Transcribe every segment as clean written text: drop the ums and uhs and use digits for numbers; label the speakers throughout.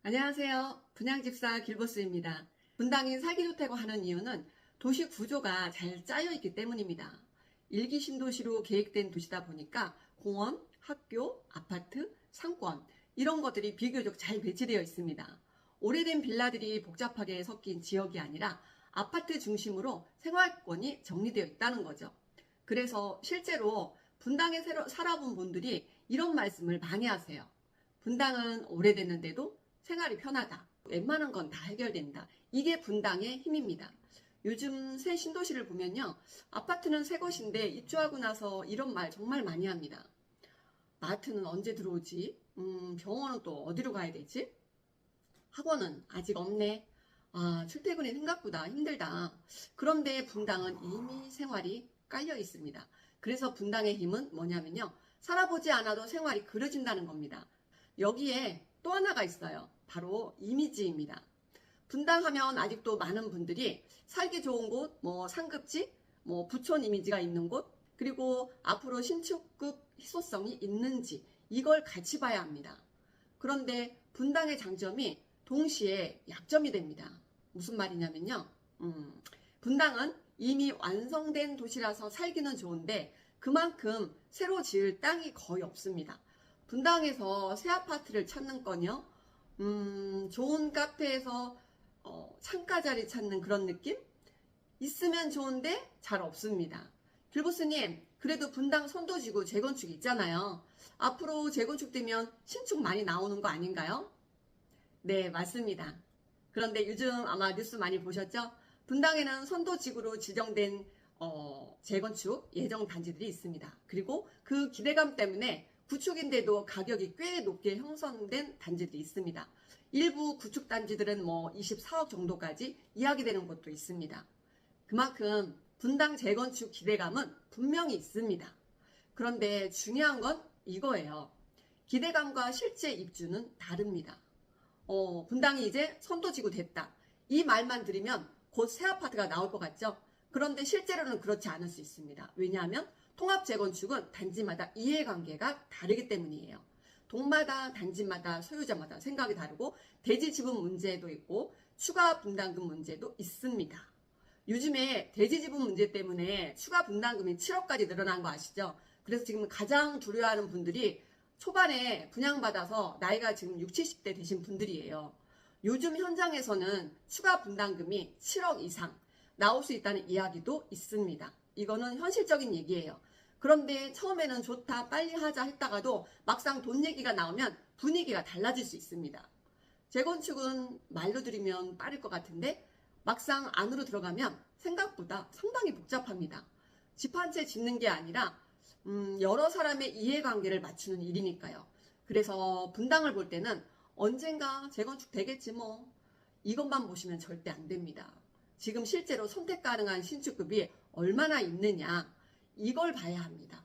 Speaker 1: 안녕하세요. 분양집사 길보스입니다. 분당이 살기 좋다고 하는 이유는 도시 구조가 잘 짜여 있기 때문입니다. 일기 신도시로 계획된 도시다 보니까 공원, 학교, 아파트, 상권 이런 것들이 비교적 잘 배치되어 있습니다. 오래된 빌라들이 복잡하게 섞인 지역이 아니라 아파트 중심으로 생활권이 정리되어 있다는 거죠. 그래서 실제로 분당에 살아본 분들이 이런 말씀을 많이 하세요. 분당은 오래됐는데도 생활이 편하다. 웬만한 건 다 해결된다. 이게 분당의 힘입니다. 요즘 새 신도시를 보면요. 아파트는 새 것인데 입주하고 나서 이런 말 정말 많이 합니다. 마트는 언제 들어오지? 병원은 또 어디로 가야 되지? 학원은 아직 없네. 아, 출퇴근이 생각보다 힘들다. 그런데 분당은 이미 생활이 깔려 있습니다. 그래서 분당의 힘은 뭐냐면요. 살아보지 않아도 생활이 그려진다는 겁니다. 여기에 또 하나가 있어요. 바로 이미지입니다. 분당하면 아직도 많은 분들이 살기 좋은 곳, 상급지, 부촌 이미지가 있는 곳, 그리고 앞으로 신축급 희소성이 있는지 이걸 같이 봐야 합니다. 그런데 분당의 장점이 동시에 약점이 됩니다. 무슨 말이냐면요. 분당은 이미 완성된 도시라서 살기는 좋은데 그만큼 새로 지을 땅이 거의 없습니다. 분당에서 새 아파트를 찾는 건요. 좋은 카페에서 창가 자리 찾는 그런 느낌? 있으면 좋은데 잘 없습니다. 길보스님, 그래도 분당 선도지구 재건축 있잖아요. 앞으로 재건축되면 신축 많이 나오는 거 아닌가요? 네, 맞습니다. 그런데 요즘 아마 뉴스 많이 보셨죠? 분당에는 선도지구로 지정된 재건축 예정 단지들이 있습니다. 그리고 그 기대감 때문에 구축인데도 가격이 꽤 높게 형성된 단지들이 있습니다. 일부 구축 단지들은 24억 정도까지 이야기되는 곳도 있습니다. 그만큼 분당 재건축 기대감은 분명히 있습니다. 그런데 중요한 건 이거예요. 기대감과 실제 입주는 다릅니다. 분당이 이제 선도지구 됐다. 이 말만 들으면 곧 새 아파트가 나올 것 같죠? 그런데 실제로는 그렇지 않을 수 있습니다. 왜냐하면 통합 재건축은 단지마다 이해관계가 다르기 때문이에요. 동마다 단지마다 소유자마다 생각이 다르고 대지 지분 문제도 있고 추가 분담금 문제도 있습니다. 요즘에 대지 지분 문제 때문에 추가 분담금이 7억까지 늘어난 거 아시죠? 그래서 지금 가장 두려워하는 분들이 초반에 분양받아서 나이가 지금 60, 70대 되신 분들이에요. 요즘 현장에서는 추가 분담금이 7억 이상 나올 수 있다는 이야기도 있습니다. 이거는 현실적인 얘기예요. 그런데 처음에는 좋다, 빨리 하자 했다가도 막상 돈 얘기가 나오면 분위기가 달라질 수 있습니다. 재건축은 말로 들으면 빠를 것 같은데 막상 안으로 들어가면 생각보다 상당히 복잡합니다. 집 한 채 짓는 게 아니라 여러 사람의 이해관계를 맞추는 일이니까요. 그래서 분당을 볼 때는 언젠가 재건축 되겠지 이것만 보시면 절대 안 됩니다. 지금 실제로 선택 가능한 신축급이 얼마나 있느냐 이걸 봐야 합니다.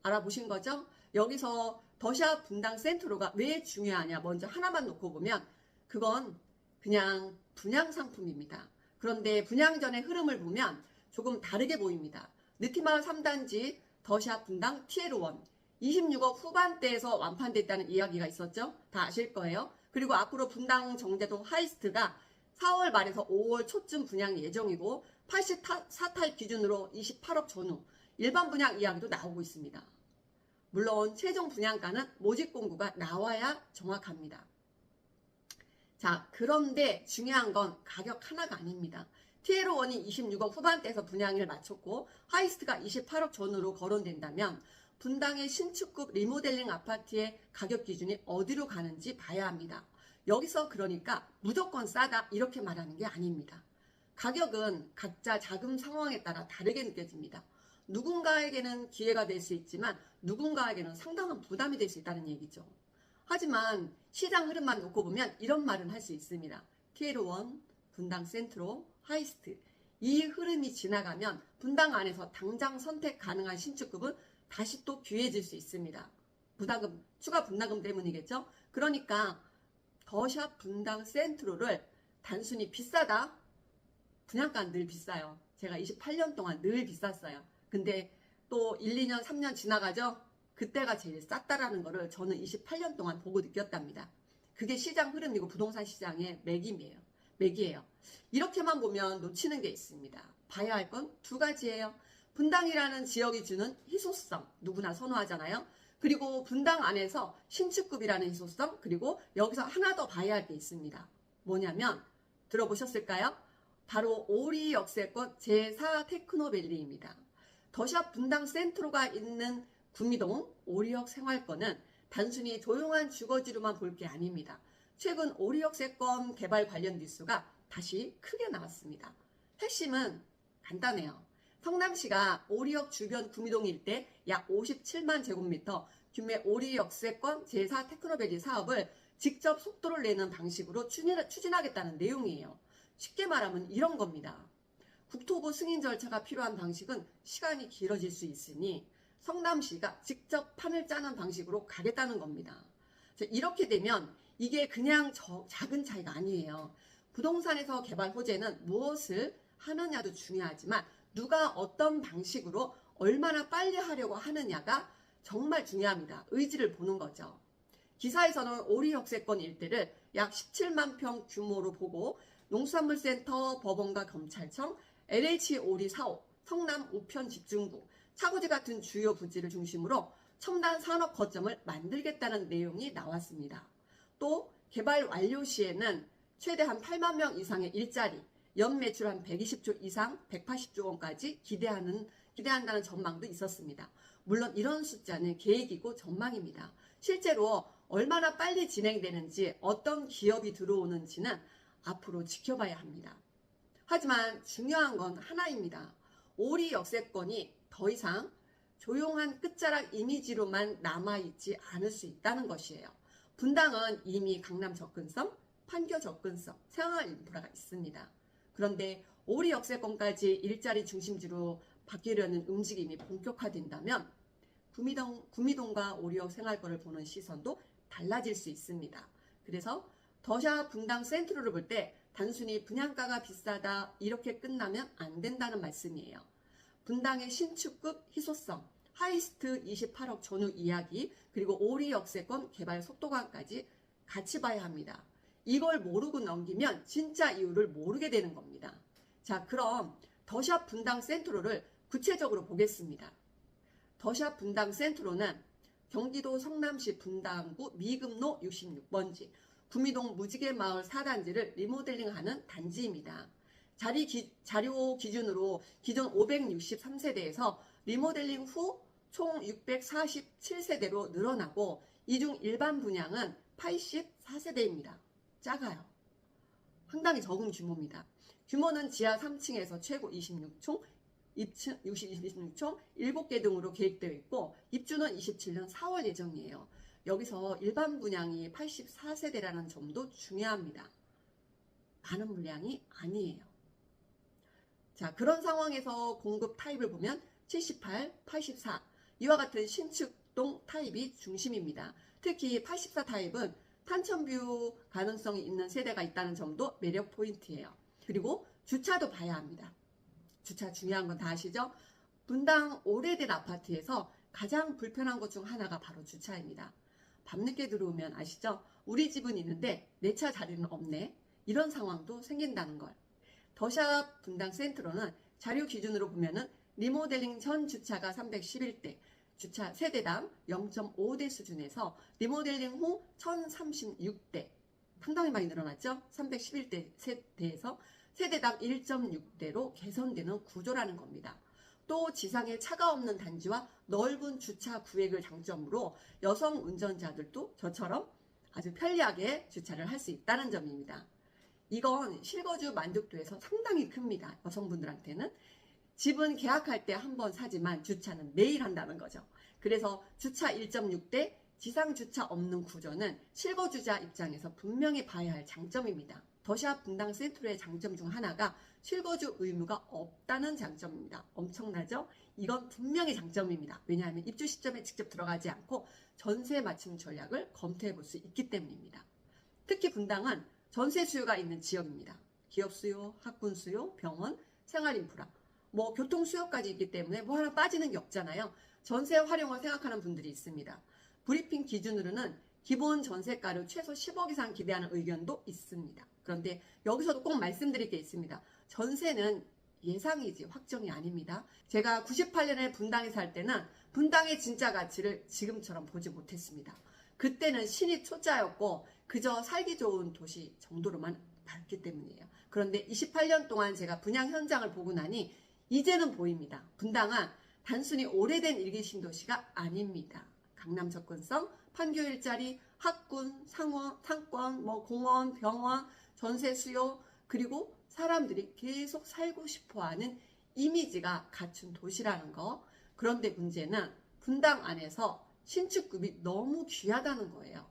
Speaker 1: 알아보신 거죠? 여기서 더샵 분당 센트로가 왜 중요하냐 먼저 하나만 놓고 보면 그건 그냥 분양 상품입니다. 그런데 분양 전의 흐름을 보면 조금 다르게 보입니다. 느티마을 3단지 더샵 분당 TL1 26억 후반대에서 완판됐다는 이야기가 있었죠? 다 아실 거예요. 그리고 앞으로 분당 정대동 하이스트가 4월 말에서 5월 초쯤 분양 예정이고 84탈 기준으로 28억 전후 일반 분양 이야기도 나오고 있습니다. 물론 최종 분양가는 모집 공고가 나와야 정확합니다. 자, 그런데 중요한 건 가격 하나가 아닙니다. TL1이 26억 후반대에서 분양을 마쳤고 하이스트가 28억 전후로 거론된다면 분당의 신축급 리모델링 아파트의 가격 기준이 어디로 가는지 봐야 합니다. 여기서 그러니까 무조건 싸다 이렇게 말하는 게 아닙니다. 가격은 각자 자금 상황에 따라 다르게 느껴집니다. 누군가에게는 기회가 될 수 있지만 누군가에게는 상당한 부담이 될 수 있다는 얘기죠. 하지만 시장 흐름만 놓고 보면 이런 말은 할 수 있습니다. TL1, 분당 센트로, 하이스트 이 흐름이 지나가면 분당 안에서 당장 선택 가능한 신축급은 다시 또 귀해질 수 있습니다. 부담금, 추가 분담금 때문이겠죠. 그러니까 더샵 분당 센트로를 단순히 비싸다? 분양가는 늘 비싸요. 제가 28년 동안 늘 비쌌어요. 근데 또 1, 2년, 3년 지나가죠? 그때가 제일 쌌다라는 거를 저는 28년 동안 보고 느꼈답니다. 그게 시장 흐름이고 부동산 시장의 맥이에요. 이렇게만 보면 놓치는 게 있습니다. 봐야 할 건 두 가지예요. 분당이라는 지역이 주는 희소성, 누구나 선호하잖아요. 그리고 분당 안에서 신축급이라는 희소성, 그리고 여기서 하나 더 봐야 할 게 있습니다. 뭐냐면 들어보셨을까요? 바로 오리 역세권 제4 테크노밸리입니다. 더샵 분당 센트로가 있는 구미동 오리역 생활권은 단순히 조용한 주거지로만 볼 게 아닙니다. 최근 오리역 세권 개발 관련 뉴스가 다시 크게 나왔습니다. 핵심은 간단해요. 성남시가 오리역 주변 구미동 일대 약 57만 제곱미터 규모의 오리역 세권 제4 테크노밸리 사업을 직접 속도를 내는 방식으로 추진하겠다는 내용이에요. 쉽게 말하면 이런 겁니다. 국토부 승인 절차가 필요한 방식은 시간이 길어질 수 있으니 성남시가 직접 판을 짜는 방식으로 가겠다는 겁니다. 이렇게 되면 이게 그냥 작은 차이가 아니에요. 부동산에서 개발 호재는 무엇을 하느냐도 중요하지만 누가 어떤 방식으로 얼마나 빨리 하려고 하느냐가 정말 중요합니다. 의지를 보는 거죠. 기사에서는 오리역세권 일대를 약 17만 평 규모로 보고 농수산물센터, 법원과 검찰청, LH 오리 사업, 성남 우편 집중구, 차고지 같은 주요 부지를 중심으로 첨단 산업 거점을 만들겠다는 내용이 나왔습니다. 또 개발 완료 시에는 최대 한 8만 명 이상의 일자리, 연 매출 한 120조 이상 180조 원까지 기대한다는 전망도 있었습니다. 물론 이런 숫자는 계획이고 전망입니다. 실제로 얼마나 빨리 진행되는지 어떤 기업이 들어오는지는 앞으로 지켜봐야 합니다. 하지만 중요한 건 하나입니다. 오리 역세권이 더 이상 조용한 끝자락 이미지로만 남아있지 않을 수 있다는 것이에요. 분당은 이미 강남 접근성, 판교 접근성, 생활 인프라가 있습니다. 그런데 오리 역세권까지 일자리 중심지로 바뀌려는 움직임이 본격화된다면 구미동과 오리역 생활권을 보는 시선도 달라질 수 있습니다. 그래서 더샵 분당 센트로를 볼 때 단순히 분양가가 비싸다 이렇게 끝나면 안 된다는 말씀이에요. 분당의 신축급 희소성, 하이스트 28억 전후 이야기, 그리고 오리 역세권 개발 속도감까지 같이 봐야 합니다. 이걸 모르고 넘기면 진짜 이유를 모르게 되는 겁니다. 자, 그럼 더샵 분당 센트로를 구체적으로 보겠습니다. 더샵 분당 센트로는 경기도 성남시 분당구 미금로 66번지 구미동 무지개마을 4단지를 리모델링하는 단지입니다. 자료 기준으로 기존 563세대에서 리모델링 후 총 647세대로 늘어나고 이 중 일반 분양은 84세대입니다. 작아요. 상당히 적은 규모입니다. 규모는 지하 3층에서 최고 26총, 26총 7개 등으로 계획되어 있고 입주는 27년 4월 예정이에요. 여기서 일반 분양이 84세대라는 점도 중요합니다. 많은 물량이 아니에요. 자, 그런 상황에서 공급 타입을 보면 78, 84 이와 같은 신축동 타입이 중심입니다. 특히 84 타입은 탄천뷰 가능성이 있는 세대가 있다는 점도 매력 포인트예요. 그리고 주차도 봐야 합니다. 주차 중요한 건 다 아시죠? 분당 오래된 아파트에서 가장 불편한 것 중 하나가 바로 주차입니다. 밤늦게 들어오면 아시죠? 우리 집은 있는데 내 차 자리는 없네. 이런 상황도 생긴다는 걸. 더샵 분당 센트로는 자료 기준으로 보면은 리모델링 전 주차가 311대, 주차 세대당 0.5대 수준에서 리모델링 후 1036대, 상당히 많이 늘어났죠? 311대 세대에서 세대당 1.6대로 개선되는 구조라는 겁니다. 또 지상에 차가 없는 단지와 넓은 주차 구획을 장점으로 여성 운전자들도 저처럼 아주 편리하게 주차를 할 수 있다는 점입니다. 이건 실거주 만족도에서 상당히 큽니다. 여성분들한테는. 집은 계약할 때 한 번 사지만 주차는 매일 한다는 거죠. 그래서 주차 1.6대 지상 주차 없는 구조는 실거주자 입장에서 분명히 봐야 할 장점입니다. 더샵 분당 센트로의 장점 중 하나가 실거주 의무가 없다는 장점입니다. 엄청나죠? 이건 분명히 장점입니다. 왜냐하면 입주 시점에 직접 들어가지 않고 전세 맞춤 전략을 검토해 볼 수 있기 때문입니다. 특히 분당은 전세 수요가 있는 지역입니다. 기업 수요, 학군 수요, 병원, 생활 인프라, 교통 수요까지 있기 때문에 하나 빠지는 게 없잖아요. 전세 활용을 생각하는 분들이 있습니다. 브리핑 기준으로는 기본 전세가를 최소 10억 이상 기대하는 의견도 있습니다. 그런데 여기서도 꼭 말씀드릴 게 있습니다. 전세는 예상이지 확정이 아닙니다. 제가 98년에 분당에 살 때는 분당의 진짜 가치를 지금처럼 보지 못했습니다. 그때는 신이 초짜였고 그저 살기 좋은 도시 정도로만 봤기 때문이에요. 그런데 28년 동안 제가 분양 현장을 보고 나니 이제는 보입니다. 분당은 단순히 오래된 일기 신도시가 아닙니다. 강남 접근성, 판교 일자리, 학군, 상권, 공원, 병원, 전세 수요, 그리고 사람들이 계속 살고 싶어하는 이미지가 갖춘 도시라는 거. 그런데 문제는 분당 안에서 신축급이 너무 귀하다는 거예요.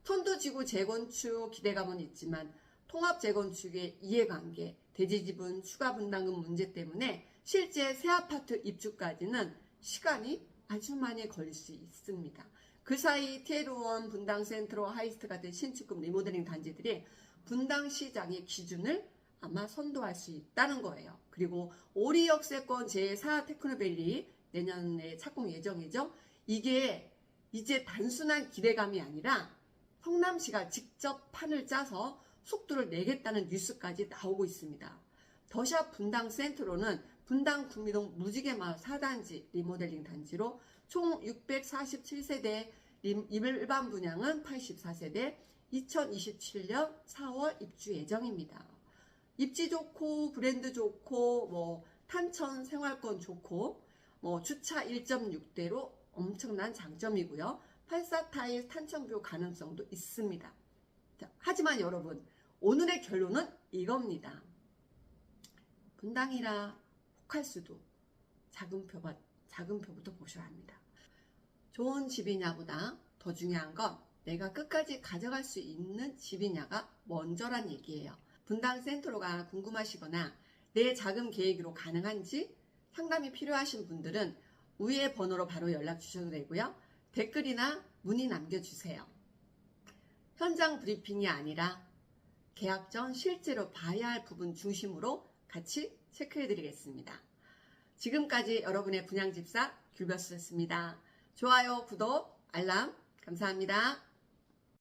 Speaker 1: 천도지구 재건축 기대감은 있지만 통합재건축의 이해관계, 대지지분 추가 분담금 문제 때문에 실제 새 아파트 입주까지는 시간이 아주 많이 걸릴 수 있습니다. 그 사이 티에르1, 분당 센트로, 하이스트 같은 신축급 리모델링 단지들이 분당 시장의 기준을 아마 선도할 수 있다는 거예요. 그리고 오리역세권 제4 테크노밸리 내년에 착공 예정이죠. 이게 이제 단순한 기대감이 아니라 성남시가 직접 판을 짜서 속도를 내겠다는 뉴스까지 나오고 있습니다. 더샵 분당 센트로는 분당 구미동 무지개마을 4단지 리모델링 단지로 총 647세대, 일반 분양은 84세대, 2027년 4월 입주 예정입니다. 입지 좋고 브랜드 좋고 탄천 생활권 좋고 주차 1.6대로 엄청난 장점이고요. 84타일 탄천뷰 가능성도 있습니다. 자, 하지만 여러분, 오늘의 결론은 이겁니다. 분당이라 혹할 수도 작은 표부터 보셔야 합니다. 좋은 집이냐보다 더 중요한 건 내가 끝까지 가져갈 수 있는 집이냐가 먼저란 얘기예요. 분당 센트로가 궁금하시거나 내 자금 계획으로 가능한지 상담이 필요하신 분들은 위의 번호로 바로 연락 주셔도 되고요. 댓글이나 문의 남겨주세요. 현장 브리핑이 아니라 계약 전 실제로 봐야 할 부분 중심으로 같이 체크해드리겠습니다. 지금까지 여러분의 분양집사 귤버스였습니다. 좋아요, 구독, 알람 감사합니다.